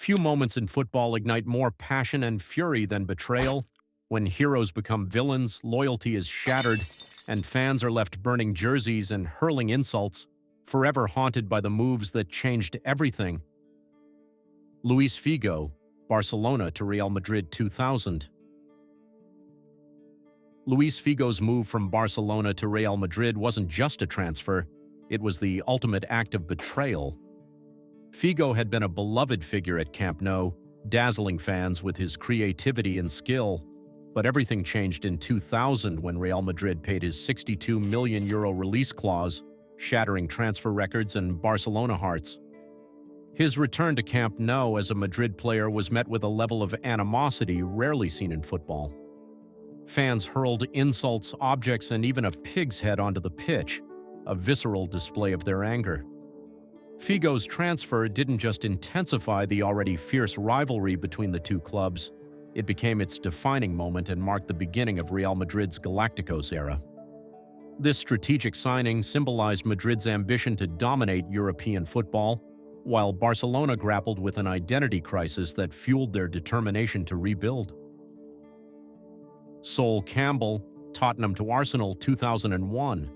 Few moments in football ignite more passion and fury than betrayal. When heroes become villains, loyalty is shattered, and fans are left burning jerseys and hurling insults, forever haunted by the moves that changed everything. Luis Figo, Barcelona to Real Madrid 2000. Luis Figo's move from Barcelona to Real Madrid wasn't just a transfer, it was the ultimate act of betrayal. Figo had been a beloved figure at Camp Nou, dazzling fans with his creativity and skill, but everything changed in 2000 when Real Madrid paid his €62 million release clause, shattering transfer records and Barcelona hearts. His return to Camp Nou as a Madrid player was met with a level of animosity rarely seen in football. Fans hurled insults, objects, and even a pig's head onto the pitch, a visceral display of their anger. Figo's transfer didn't just intensify the already fierce rivalry between the two clubs, it became its defining moment and marked the beginning of Real Madrid's Galacticos era. This strategic signing symbolized Madrid's ambition to dominate European football, while Barcelona grappled with an identity crisis that fueled their determination to rebuild. Sol Campbell, Tottenham to Arsenal 2001.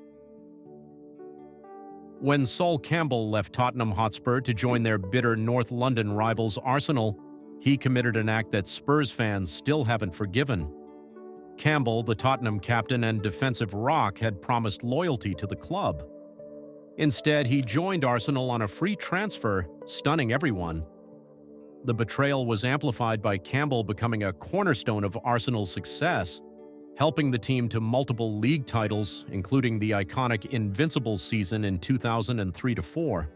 When Sol Campbell left Tottenham Hotspur to join their bitter North London rivals Arsenal, he committed an act that Spurs fans still haven't forgiven. Campbell, the Tottenham captain and defensive rock, had promised loyalty to the club. Instead, he joined Arsenal on a free transfer, stunning everyone. The betrayal was amplified by Campbell becoming a cornerstone of Arsenal's success, helping the team to multiple league titles, including the iconic Invincibles season in 2003-04.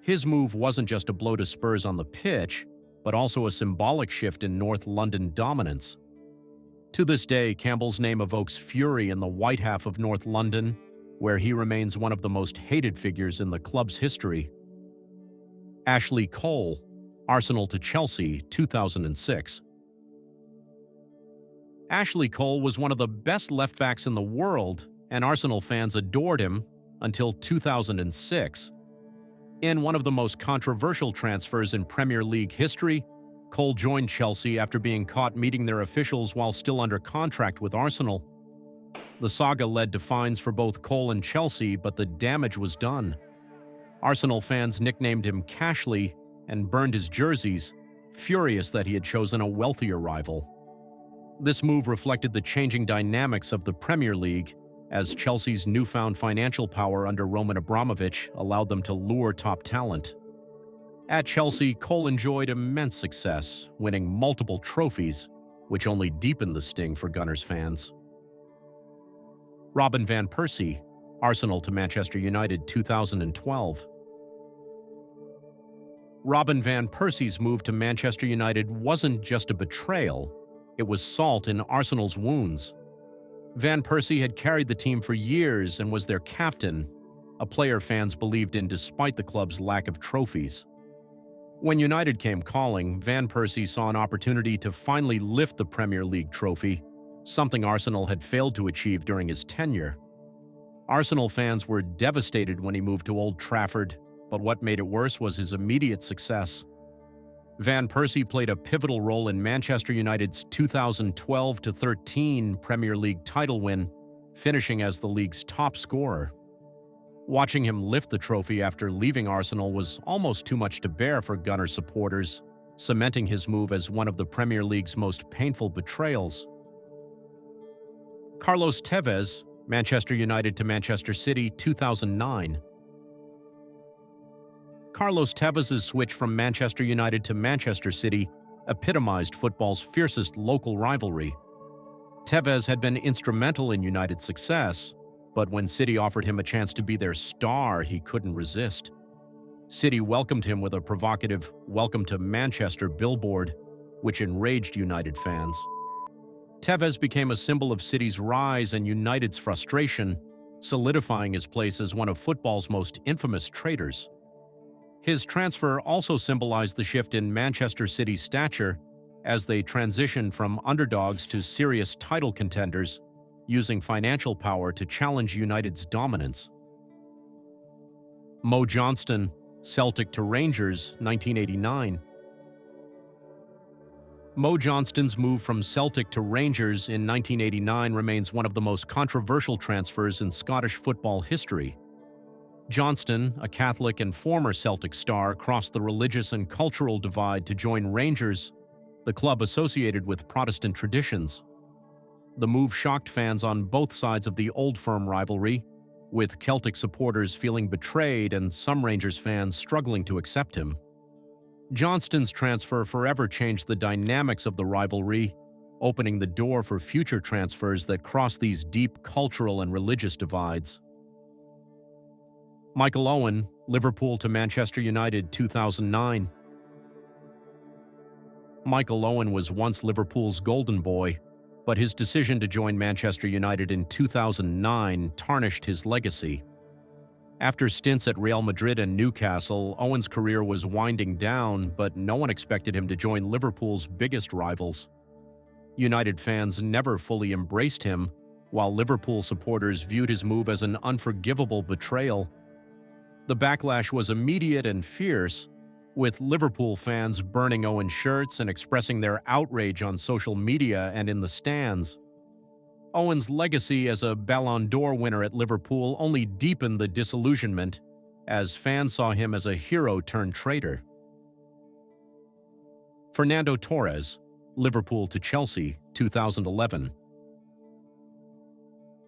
His move wasn't just a blow to Spurs on the pitch, but also a symbolic shift in North London dominance. To this day, Campbell's name evokes fury in the white half of North London, where he remains one of the most hated figures in the club's history. Ashley Cole, Arsenal to Chelsea 2006. Ashley Cole was one of the best left-backs in the world, and Arsenal fans adored him until 2006. In one of the most controversial transfers in Premier League history, Cole joined Chelsea after being caught meeting their officials while still under contract with Arsenal. The saga led to fines for both Cole and Chelsea, but the damage was done. Arsenal fans nicknamed him Cashley and burned his jerseys, furious that he had chosen a wealthier rival. This move reflected the changing dynamics of the Premier League, as Chelsea's newfound financial power under Roman Abramovich allowed them to lure top talent. At Chelsea, Cole enjoyed immense success, winning multiple trophies, which only deepened the sting for Gunners fans. Robin van Persie, Arsenal to Manchester United 2012. Robin van Persie's move to Manchester United wasn't just a betrayal, it was salt in Arsenal's wounds. Van Persie had carried the team for years and was their captain, a player fans believed in despite the club's lack of trophies. When United came calling, Van Persie saw an opportunity to finally lift the Premier League trophy, something Arsenal had failed to achieve during his tenure. Arsenal fans were devastated when he moved to Old Trafford, but what made it worse was his immediate success. Van Persie played a pivotal role in Manchester United's 2012-13 Premier League title win, finishing as the league's top scorer. Watching him lift the trophy after leaving Arsenal was almost too much to bear for Gunner supporters, cementing his move as one of the Premier League's most painful betrayals. Carlos Tevez, Manchester United to Manchester City 2009. Carlos Tevez's switch from Manchester United to Manchester City epitomized football's fiercest local rivalry. Tevez had been instrumental in United's success, but when City offered him a chance to be their star, he couldn't resist. City welcomed him with a provocative "Welcome to Manchester" billboard, which enraged United fans. Tevez became a symbol of City's rise and United's frustration, solidifying his place as one of football's most infamous traitors. His transfer also symbolized the shift in Manchester City's stature as they transitioned from underdogs to serious title contenders, using financial power to challenge United's dominance. Mo Johnston, Celtic to Rangers 1989. Johnston's move from Celtic to Rangers in 1989 remains one of the most controversial transfers in Scottish football history. Johnston, a Catholic and former Celtic star, crossed the religious and cultural divide to join Rangers, the club associated with Protestant traditions. The move shocked fans on both sides of the Old Firm rivalry, with Celtic supporters feeling betrayed and some Rangers fans struggling to accept him. Johnston's transfer forever changed the dynamics of the rivalry, opening the door for future transfers that cross these deep cultural and religious divides. Michael Owen, Liverpool to Manchester United 2009. Michael Owen was once Liverpool's golden boy, but his decision to join Manchester United in 2009 tarnished his legacy. After stints at Real Madrid and Newcastle, Owen's career was winding down, but no one expected him to join Liverpool's biggest rivals. United fans never fully embraced him, while Liverpool supporters viewed his move as an unforgivable betrayal. The backlash was immediate and fierce, with Liverpool fans burning Owen shirts and expressing their outrage on social media and in the stands. Owen's legacy as a Ballon d'Or winner at Liverpool only deepened the disillusionment, as fans saw him as a hero turned traitor. Fernando Torres, Liverpool to Chelsea 2011.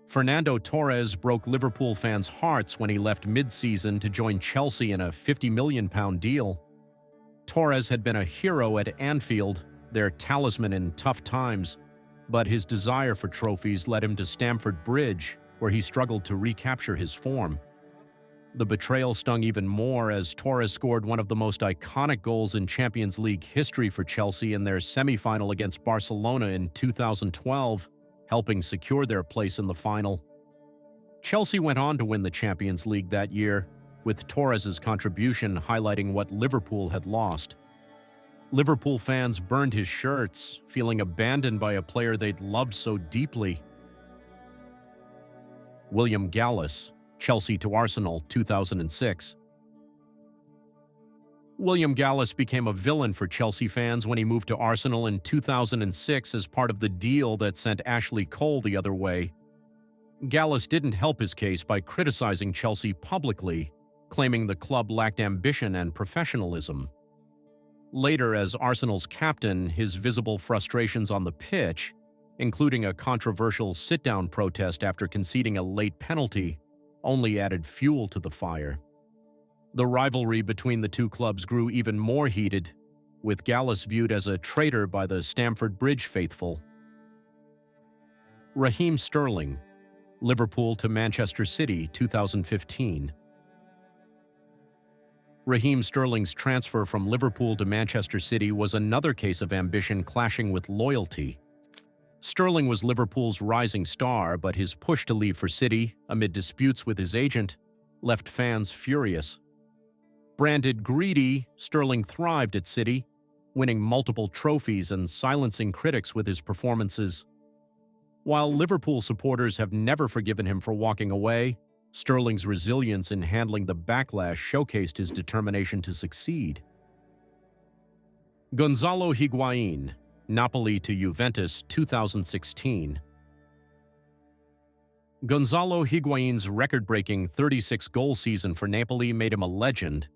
Fernando Torres broke Liverpool fans' hearts when he left mid-season to join Chelsea in a £50 million deal. Torres had been a hero at Anfield, their talisman in tough times, but his desire for trophies led him to Stamford Bridge, where he struggled to recapture his form. The betrayal stung even more as Torres scored one of the most iconic goals in Champions League history for Chelsea in their semi-final against Barcelona in 2012, helping secure their place in the final. Chelsea went on to win the Champions League that year, with Torres' contribution highlighting what Liverpool had lost. Liverpool fans burned his shirts, feeling abandoned by a player they'd loved so deeply. William Gallas, Chelsea to Arsenal 2006. William Gallas became a villain for Chelsea fans when he moved to Arsenal in 2006 as part of the deal that sent Ashley Cole the other way. Gallas didn't help his case by criticizing Chelsea publicly, claiming the club lacked ambition and professionalism. Later, as Arsenal's captain, his visible frustrations on the pitch, including a controversial sit-down protest after conceding a late penalty, only added fuel to the fire. The rivalry between the two clubs grew even more heated, with Gallas viewed as a traitor by the Stamford Bridge faithful. Raheem Sterling, Liverpool to Manchester City 2015. Raheem Sterling's transfer from Liverpool to Manchester City was another case of ambition clashing with loyalty. Sterling was Liverpool's rising star, but his push to leave for City, amid disputes with his agent, left fans furious. Branded greedy, Sterling thrived at City, winning multiple trophies and silencing critics with his performances. While Liverpool supporters have never forgiven him for walking away, Sterling's resilience in handling the backlash showcased his determination to succeed. Gonzalo Higuain, Napoli to Juventus 2016. Gonzalo Higuain's record-breaking 36-goal season for Napoli made him a legend,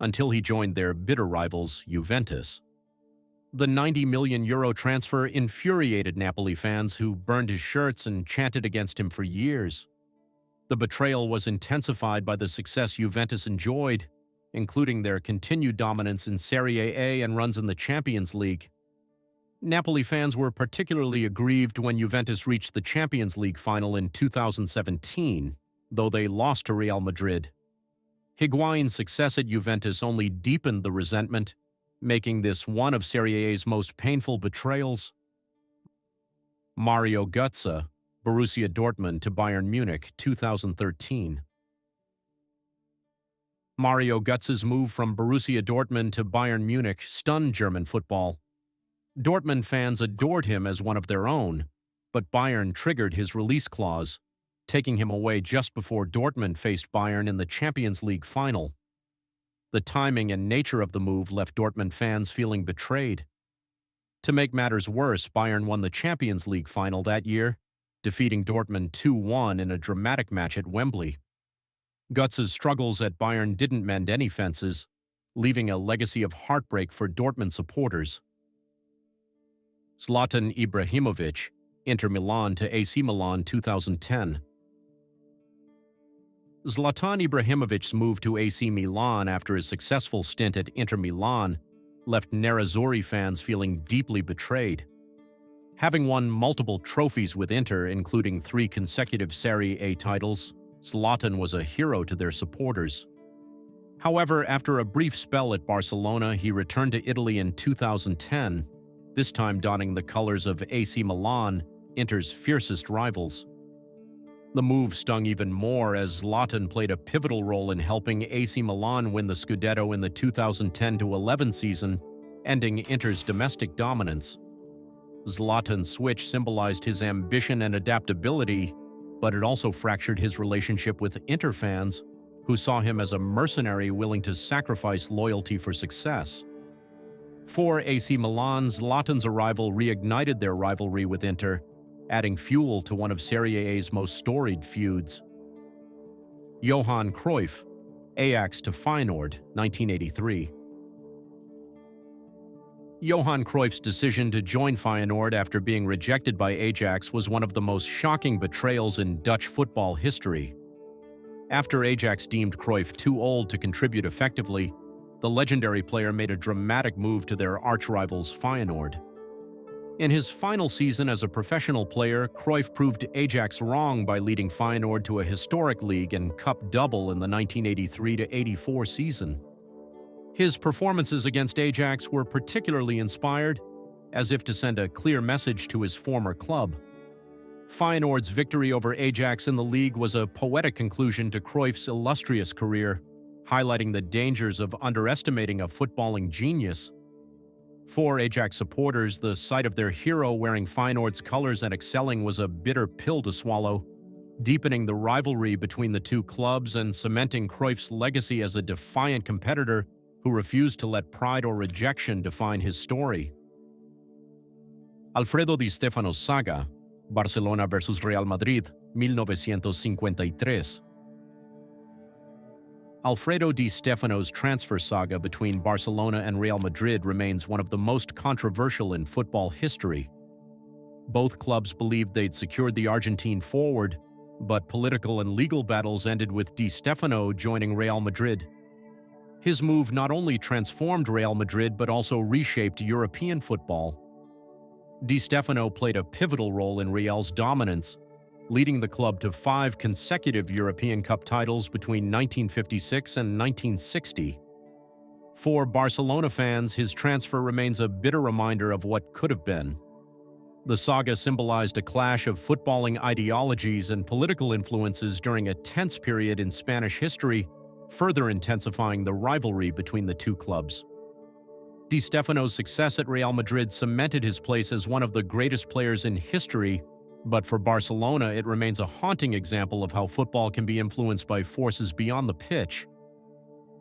until he joined their bitter rivals, Juventus. The €90 million transfer infuriated Napoli fans who burned his shirts and chanted against him for years. The betrayal was intensified by the success Juventus enjoyed, including their continued dominance in Serie A and runs in the Champions League. Napoli fans were particularly aggrieved when Juventus reached the Champions League final in 2017, though they lost to Real Madrid. Higuain's success at Juventus only deepened the resentment, making this one of Serie A's most painful betrayals. Mario Gotze, Borussia Dortmund to Bayern Munich 2013. Mario Götze's move from Borussia Dortmund to Bayern Munich stunned German football. Dortmund fans adored him as one of their own, but Bayern triggered his release clause, taking him away just before Dortmund faced Bayern in the Champions League final. The timing and nature of the move left Dortmund fans feeling betrayed. To make matters worse, Bayern won the Champions League final that year, defeating Dortmund 2-1 in a dramatic match at Wembley. Gotze's struggles at Bayern didn't mend any fences, leaving a legacy of heartbreak for Dortmund supporters. Zlatan Ibrahimovic, Inter Milan to AC Milan 2010. Zlatan Ibrahimovic's move to AC Milan after his successful stint at Inter Milan left Nerazzurri fans feeling deeply betrayed. Having won multiple trophies with Inter, including 3 consecutive Serie A titles, Zlatan was a hero to their supporters. However, after a brief spell at Barcelona, he returned to Italy in 2010, this time donning the colors of AC Milan, Inter's fiercest rivals. The move stung even more as Zlatan played a pivotal role in helping AC Milan win the Scudetto in the 2010-11 season, ending Inter's domestic dominance. Zlatan's switch symbolized his ambition and adaptability, but it also fractured his relationship with Inter fans, who saw him as a mercenary willing to sacrifice loyalty for success. For AC Milan, Zlatan's arrival reignited their rivalry with Inter, adding fuel to one of Serie A's most storied feuds. Johan Cruyff, Ajax to Feyenoord, 1983. Johan Cruyff's decision to join Feyenoord after being rejected by Ajax was one of the most shocking betrayals in Dutch football history. After Ajax deemed Cruyff too old to contribute effectively, the legendary player made a dramatic move to their arch-rivals Feyenoord. In his final season as a professional player, Cruyff proved Ajax wrong by leading Feyenoord to a historic league and cup double in the 1983-84 season. His performances against Ajax were particularly inspired, as if to send a clear message to his former club. Feyenoord's victory over Ajax in the league was a poetic conclusion to Cruyff's illustrious career, highlighting the dangers of underestimating a footballing genius. For Ajax supporters, the sight of their hero wearing Feyenoord's colors and excelling was a bitter pill to swallow, deepening the rivalry between the two clubs and cementing Cruyff's legacy as a defiant competitor who refused to let pride or rejection define his story. Alfredo Di Stefano saga, Barcelona versus Real Madrid, 1953. Alfredo Di Stefano's transfer saga between Barcelona and Real Madrid remains one of the most controversial in football history. Both clubs believed they'd secured the Argentine forward, but political and legal battles ended with Di Stefano joining Real Madrid. His move not only transformed Real Madrid but also reshaped European football. Di Stefano played a pivotal role in Real's dominance, leading the club to 5 consecutive European Cup titles between 1956 and 1960. For Barcelona fans, his transfer remains a bitter reminder of what could have been. The saga symbolized a clash of footballing ideologies and political influences during a tense period in Spanish history, further intensifying the rivalry between the two clubs. Di Stefano's success at Real Madrid cemented his place as one of the greatest players in history, but for Barcelona, it remains a haunting example of how football can be influenced by forces beyond the pitch.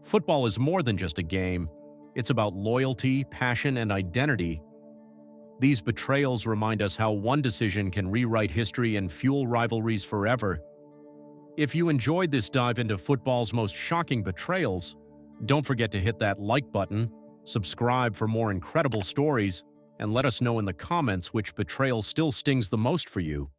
Football is more than just a game. It's about loyalty, passion, and identity. These betrayals remind us how one decision can rewrite history and fuel rivalries forever. If you enjoyed this dive into football's most shocking betrayals, don't forget to hit that like button, subscribe for more incredible stories, and let us know in the comments which betrayal still stings the most for you.